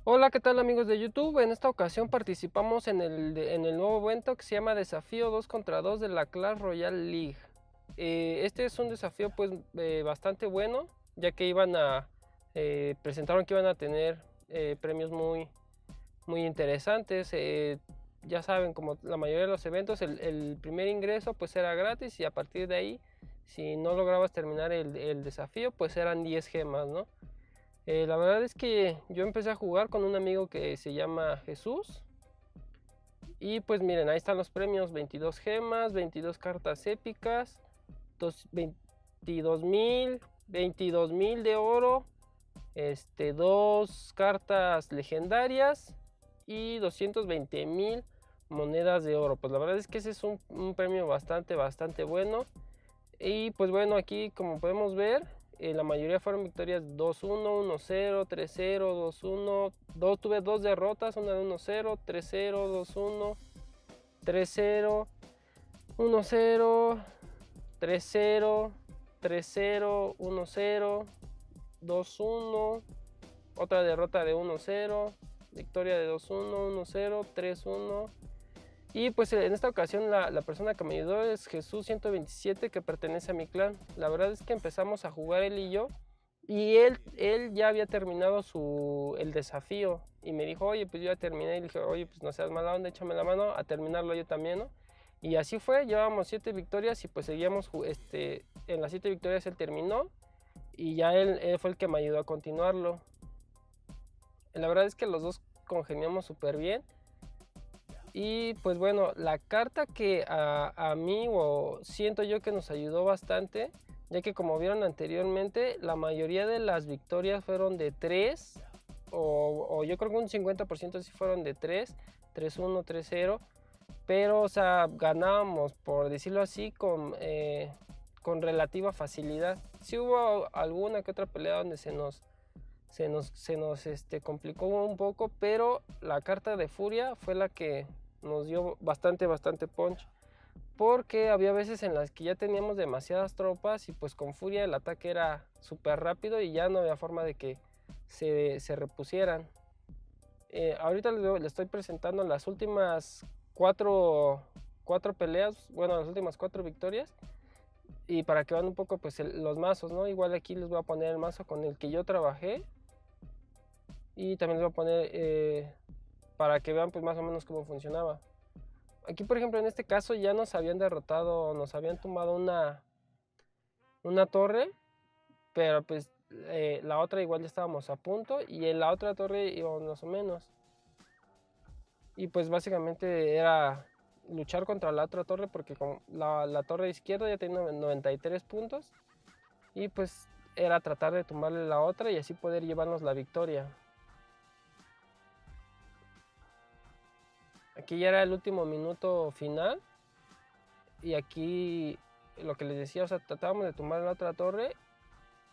Hola, ¿qué tal amigos de YouTube? En esta ocasión participamos en el nuevo evento que se llama Desafío 2 contra 2 de la Clash Royale League. Este es un desafío pues bastante bueno, ya que presentaron que iban a tener premios muy interesantes. Ya saben, como la mayoría de los eventos, el primer ingreso pues era gratis y a partir de ahí, si no lograbas terminar el desafío, pues eran 10 gemas, ¿no? La verdad es que yo empecé a jugar con un amigo que se llama Jesús. Y pues miren, ahí están los premios: 22 gemas, 22 cartas épicas, 22 mil de oro, dos cartas legendarias y 220 mil monedas de oro. Pues la verdad es que ese es un premio bastante bueno. Y pues bueno, aquí como podemos ver, la mayoría fueron victorias 2-1, 1-0, 3-0, 2-1. Tuve dos derrotas, una de 1-0, 3-0, 2-1, 3-0, 1-0, 3-0, 3-0, 1-0, 2-1, otra derrota de 1-0, victoria de 2-1, 1-0, 3-1. Y pues en esta ocasión la persona que me ayudó es Jesús 127, que pertenece a mi clan. La verdad es que empezamos a jugar él y yo. Y él ya había terminado el desafío. Y me dijo, oye, pues yo ya terminé. Y le dije, oye, pues no seas mala onda, échame la mano a terminarlo yo también, ¿no? Y así fue, llevábamos 7 victorias y pues seguíamos, en las 7 victorias él terminó. Y ya él fue el que me ayudó a continuarlo. La verdad es que los dos congeniamos súper bien. Y pues bueno, la carta que a mí o siento yo que nos ayudó bastante, ya que como vieron anteriormente, la mayoría de las victorias fueron de 3, o yo creo que un 50% sí fueron de 3, 3-1, 3-0, pero o sea, ganábamos, por decirlo así, con relativa facilidad. Sí hubo alguna que otra pelea donde se nos complicó un poco, pero la carta de Furia fue la que nos dio bastante punch, porque había veces en las que ya teníamos demasiadas tropas y pues con Furia el ataque era súper rápido y ya no había forma de que se repusieran. Ahorita les estoy presentando las últimas cuatro peleas, bueno, las últimas 4 victorias, y para que vean un poco pues los mazos, ¿no? Igual aquí les voy a poner el mazo con el que yo trabajé y también les voy a poner para que vean pues más o menos cómo funcionaba. Aquí por ejemplo en este caso ya nos habían derrotado, nos habían tumbado una torre, pero pues la otra igual ya estábamos a punto y en la otra torre íbamos más o menos. Y pues básicamente era luchar contra la otra torre porque con la torre izquierda ya tenía 93 puntos y pues era tratar de tumbarle la otra y así poder llevarnos la victoria. Aquí ya era el último minuto final y aquí lo que les decía, o sea, tratábamos de tumbar la otra torre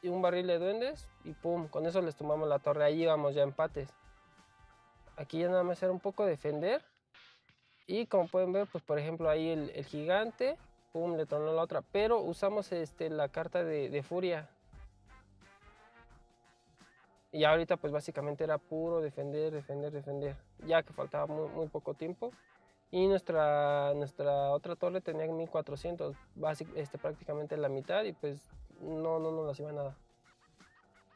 y un barril de duendes y pum, con eso les tumbamos la torre, ahí íbamos ya empates. Aquí ya nada más era un poco defender y como pueden ver, pues por ejemplo ahí el gigante, pum, le tronó la otra, pero usamos la carta de furia. Y ahorita pues básicamente era puro defender, ya que faltaba muy poco tiempo. Y nuestra otra torre tenía 1400, prácticamente la mitad, y pues no nos iba nada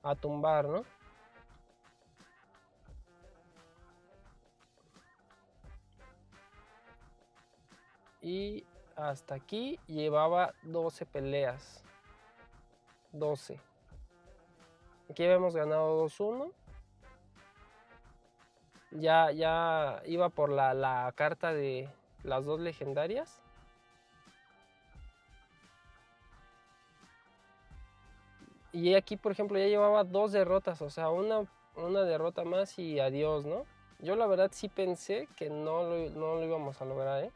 a tumbar, ¿no? Y hasta aquí llevaba 12 peleas. 12. Aquí habíamos ganado 2-1. Ya iba por la carta de las dos legendarias. Y aquí, por ejemplo, ya llevaba 2 derrotas, o sea, una derrota más y adiós, ¿no? Yo la verdad sí pensé que no lo íbamos a lograr, ¿eh?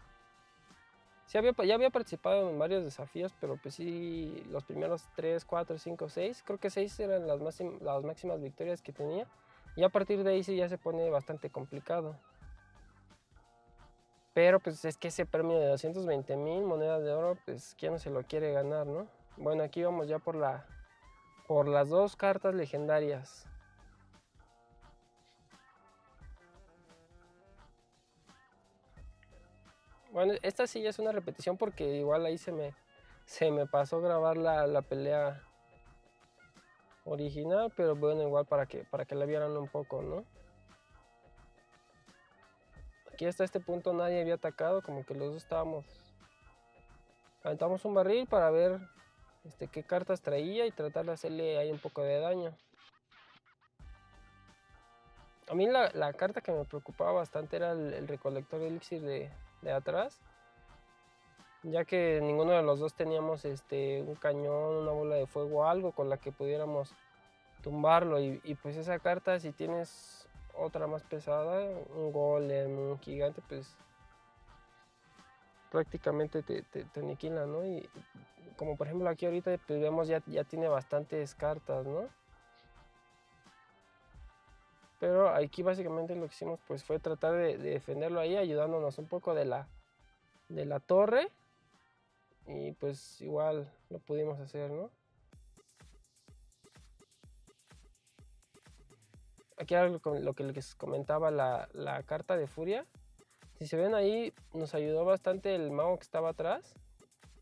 Sí ya había participado en varios desafíos, pero pues sí, los primeros 3, 4, 5, 6, creo que 6 eran las máximas victorias que tenía. Y a partir de ahí sí ya se pone bastante complicado. Pero pues es que ese premio de 220 mil monedas de oro, pues quién no se lo quiere ganar, ¿no? Bueno, aquí vamos ya por las dos cartas legendarias. Bueno, esta sí ya es una repetición porque igual ahí se me pasó grabar la pelea original, pero bueno, igual para que la vieran un poco, ¿no? Aquí hasta este punto nadie había atacado, como que los dos estábamos... Aventamos un barril para ver qué cartas traía y tratar de hacerle ahí un poco de daño. A mí la carta que me preocupaba bastante era el recolector de elixir de atrás, ya que ninguno de los dos teníamos un cañón, una bola de fuego o algo con la que pudiéramos tumbarlo. Y pues esa carta, si tienes otra más pesada, un golem, un gigante, pues prácticamente te aniquila, ¿no? Y como por ejemplo aquí ahorita pues vemos ya tiene bastantes cartas, ¿no? Pero aquí básicamente lo que hicimos pues fue tratar de defenderlo ahí, ayudándonos un poco de la torre. Y pues igual lo pudimos hacer, ¿no? Aquí era lo que les comentaba la carta de furia. Si se ven ahí, nos ayudó bastante el mago que estaba atrás.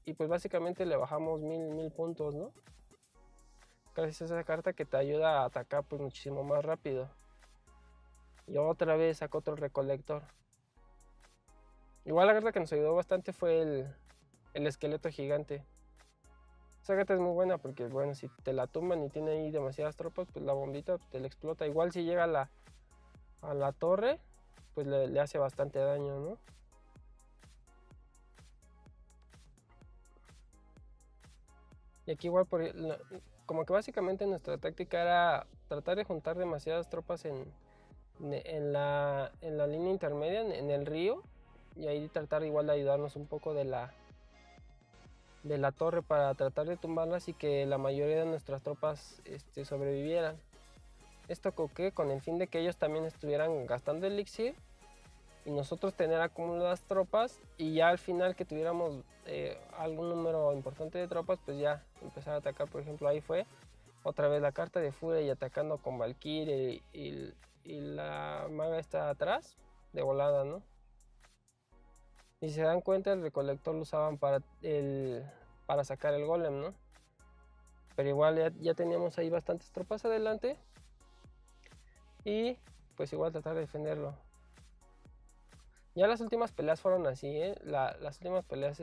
Y pues básicamente le bajamos 1000 puntos, ¿no? Gracias a esa carta que te ayuda a atacar pues muchísimo más rápido. Y otra vez sacó otro recolector. Igual la carta que nos ayudó bastante fue el esqueleto gigante. Esa carta es muy buena porque, bueno, si te la tumban y tiene ahí demasiadas tropas, pues la bombita te la explota. Igual si llega a la torre, pues le hace bastante daño, ¿no? Y aquí igual, como que básicamente nuestra táctica era tratar de juntar demasiadas tropas en la línea intermedia, en el río, y ahí tratar igual de ayudarnos un poco de la torre para tratar de tumbarlas y que la mayoría de nuestras tropas sobrevivieran. Esto con el fin de que ellos también estuvieran gastando elixir y nosotros tener acumuladas tropas, y ya al final que tuviéramos algún número importante de tropas, pues ya empezar a atacar. Por ejemplo, ahí fue otra vez la carta de furia y atacando con Valkyrie y la maga está atrás de volada, ¿no? Y si se dan cuenta, el recolector lo usaban para sacar el golem, ¿no? Pero igual ya teníamos ahí bastantes tropas adelante y pues igual tratar de defenderlo. Ya las últimas peleas fueron así, ¿eh? Las últimas peleas,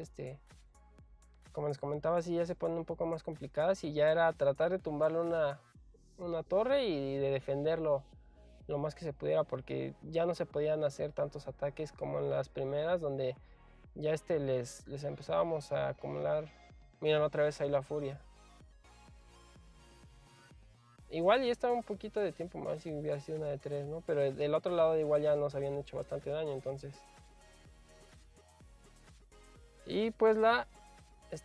como les comentaba, sí ya se ponen un poco más complicadas y ya era tratar de tumbarle una torre y de defenderlo lo más que se pudiera, porque ya no se podían hacer tantos ataques como en las primeras, donde ya les empezábamos a acumular. Miren otra vez ahí la furia. Igual ya estaba un poquito de tiempo más si hubiera sido una de 3, ¿no? Pero del otro lado igual ya nos habían hecho bastante daño, entonces. Y pues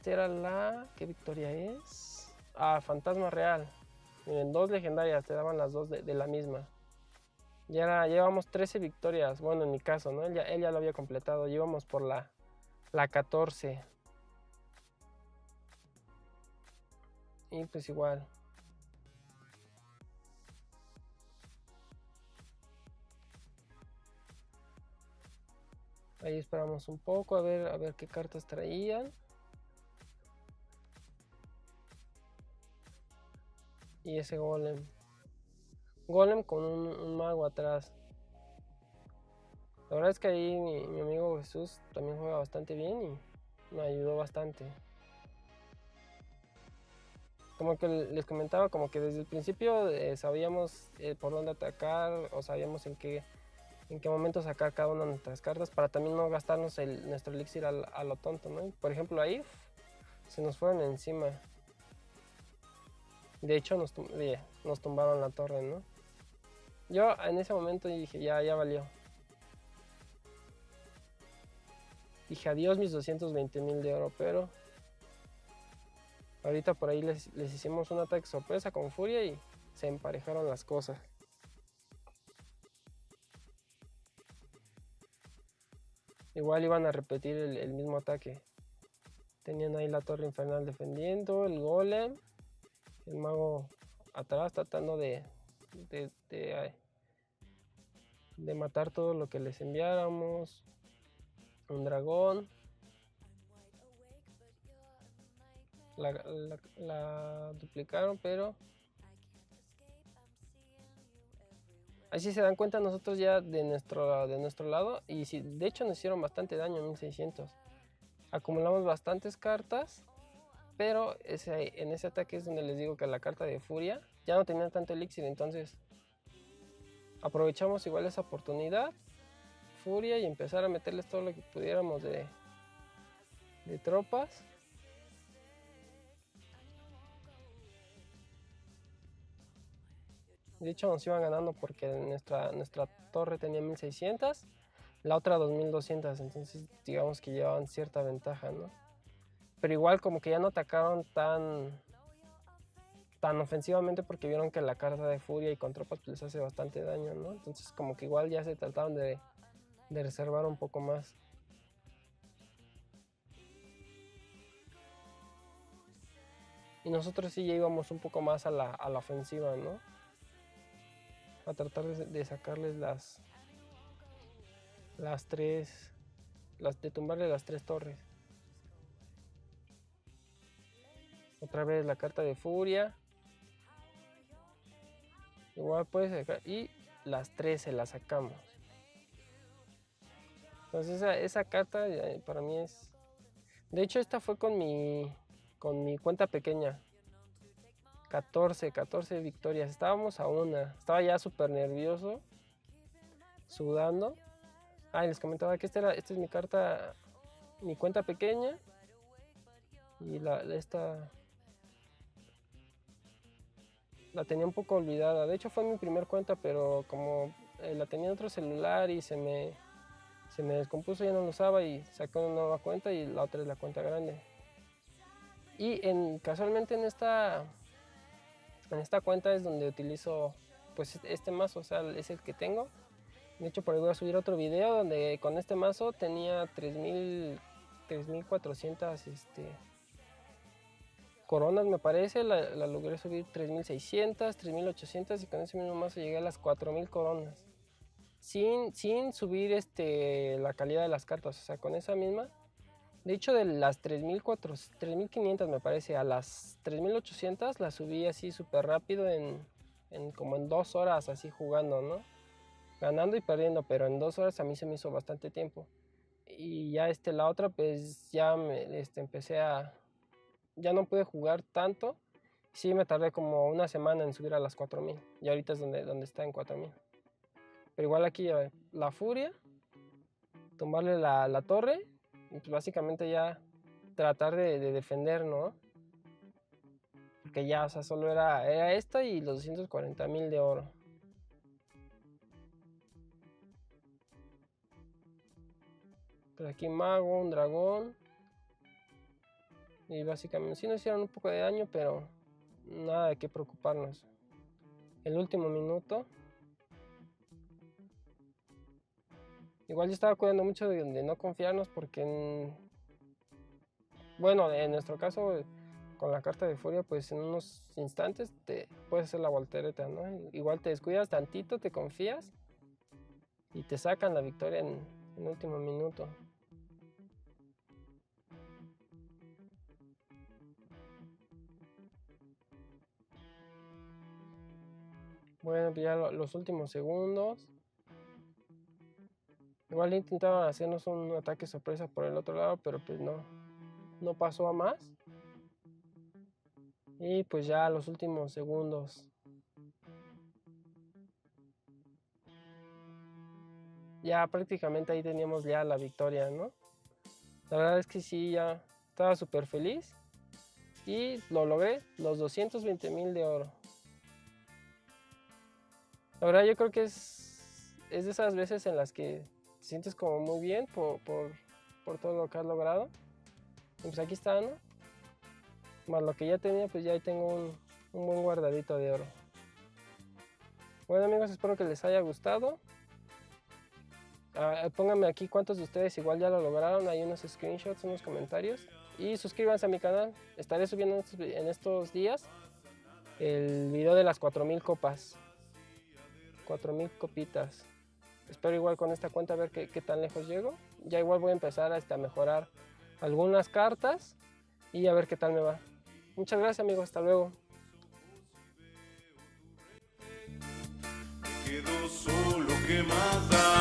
era ¿qué victoria es? Ah, Fantasma Real. Miren, 2 legendarias, te daban las 2 de la misma. Llevamos 13 victorias, bueno, en mi caso, ¿no? Él ya lo había completado, llevamos por la 14. Y pues igual. Ahí esperamos un poco a ver qué cartas traían. Y ese golem. Golem con un mago atrás. La verdad es que ahí mi amigo Jesús también juega bastante bien y me ayudó bastante. Como que les comentaba, como que desde el principio sabíamos por dónde atacar, o sabíamos en qué momento sacar cada una de nuestras cartas para también no gastarnos nuestro elixir a lo tonto, ¿no? Por ejemplo, ahí se nos fueron encima. De hecho, nos tumbaron la torre, ¿no? Yo en ese momento dije, ya valió. Dije, adiós mis 220,000 de oro, pero ahorita por ahí les hicimos un ataque sorpresa con furia y se emparejaron las cosas. Igual iban a repetir el mismo ataque. Tenían ahí la torre infernal defendiendo, el golem, el mago atrás tratando de matar todo lo que les enviáramos. un dragón. La duplicaron, pero así se dan cuenta nosotros ya de nuestro lado. Y si, de hecho nos hicieron bastante daño en 1600. Acumulamos bastantes cartas, pero en ese ataque es donde les digo que la carta de furia ya no tenía tanto elixir, entonces aprovechamos igual esa oportunidad, furia, y empezar a meterles todo lo que pudiéramos de tropas. De hecho nos iban ganando porque nuestra torre tenía 1600, la otra 2200, entonces digamos que llevaban cierta ventaja, ¿no? Pero igual como que ya no atacaron tan ofensivamente porque vieron que la carta de furia y con tropas pues, les hace bastante daño, ¿no? Entonces como que igual ya se trataron de reservar un poco más. Y nosotros sí ya íbamos un poco más a la ofensiva, ¿no? A tratar de sacarles de tumbarle las 3 torres. Otra vez la carta de furia. Igual puedes sacar. Y las 3 se las sacamos. Entonces esa carta para mí es... De hecho esta fue con mi cuenta pequeña. 14 victorias. Estábamos a una. Estaba ya súper nervioso. Sudando. Les comentaba que esta es mi carta, mi cuenta pequeña. Y esta la tenía un poco olvidada. De hecho fue mi primer cuenta, pero como la tenía en otro celular y se me descompuso, ya no lo usaba y saqué una nueva cuenta y la otra es la cuenta grande. Y casualmente en esta cuenta es donde utilizo pues este mazo, o sea, es el que tengo. De hecho por ahí voy a subir otro video donde con este mazo tenía 3400 coronas, me parece. La logré subir 3600, 3800 y con ese mismo mazo llegué a las 4000 coronas. Sin subir la calidad de las cartas, o sea, con esa misma. De hecho, de las 3500 me parece a las 3800 las subí así súper rápido como en 2 horas así jugando, ¿no? Ganando y perdiendo, pero en 2 horas a mí se me hizo bastante tiempo. Y ya la otra pues ya empecé ya no pude jugar tanto. Sí me tardé como una semana en subir a las 4000 y ahorita es donde está en 4000. Pero igual aquí la furia, tomarle la torre y pues básicamente ya tratar de defender, ¿no? Porque ya, o sea, solo era esta y los 240,000 de oro. Pero aquí mago, un dragón. Y básicamente sí nos hicieron un poco de daño, pero nada de qué preocuparnos. El último minuto. Igual yo estaba cuidando mucho de no confiarnos porque bueno, en nuestro caso con la carta de furia pues en unos instantes te puedes hacer la voltereta, ¿no? Igual te descuidas tantito, te confías y te sacan la victoria en último minuto. Bueno, ya los últimos segundos. Igual intentaban hacernos un ataque sorpresa por el otro lado, pero pues no pasó a más. Y pues ya los últimos segundos. Ya prácticamente ahí teníamos ya la victoria, ¿no? La verdad es que sí, ya estaba súper feliz. Y lo logré, los 220,000 de oro. La verdad yo creo que es de esas veces en las que te sientes como muy bien por todo lo que has logrado. Y pues aquí está, ¿no? Más lo que ya tenía, pues ya ahí tengo un buen guardadito de oro. Bueno amigos, espero que les haya gustado. Pónganme aquí cuántos de ustedes igual ya lo lograron. Hay unos screenshots, unos comentarios. Y suscríbanse a mi canal. Estaré subiendo en estos días el video de las 4000 copas. 4000 copitas. espero igual con esta cuenta a ver qué tan lejos llego. Ya igual voy a empezar a mejorar algunas cartas y a ver qué tal me va. Muchas gracias, amigos, hasta luego. Quedo solo, ¿qué más da?